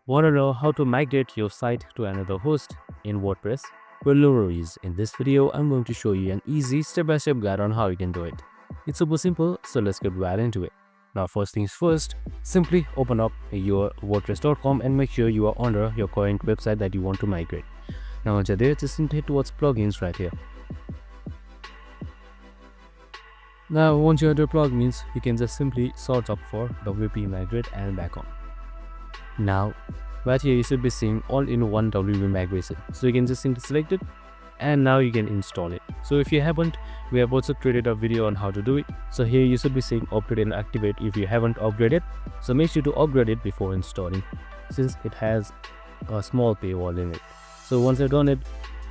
Want to know how to migrate your site to another host in WordPress? Well, no worries. In this video, I'm going to show you an easy step-by-step guide on how you can do it. It's super simple, so let's get right into it. Now, first things first, simply open up your WordPress.com and make sure you are under your current website that you want to migrate. Now, once you're there, just simply head towards plugins right here. Now, once you're under plugins, you can just simply search up for WP Migrate and back on. Now, right here you should be seeing all-in-one WP migration. So you can just simply select it and now you can install it. So if you haven't, we have also created a video on how to do it. So here you should be seeing upgrade and activate if you haven't upgraded. So make sure to upgrade it before installing since it has a small paywall in it. So once you've done it,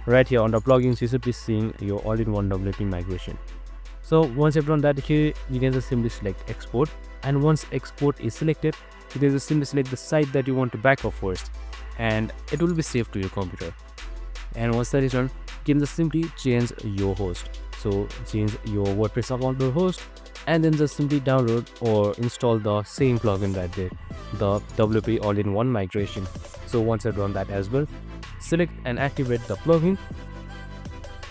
right here under plugins you should be seeing your all-in-one WP migration. So once you've done that, here you can just simply select export, and once export is selected, you can just simply select the site that you want to back up first and it will be saved to your computer. And once that is done, you can just simply change your host. So change your WordPress account to host and then just simply download or install the same plugin right there, the WP all-in-one migration. So once you've done that as well, select and activate the plugin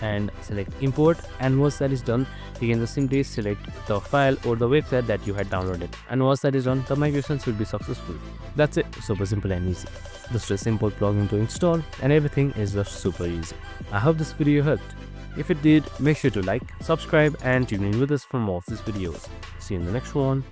and select import, and once that is done, you can just simply select the file or the website that you had downloaded, and once that is done, the migration should be successful. That's it. Super simple and easy. Just a simple plugin to install and everything is just super easy. I hope this video helped. If it did, make sure to like, subscribe and tune in with us for more of these videos. See you in the next one.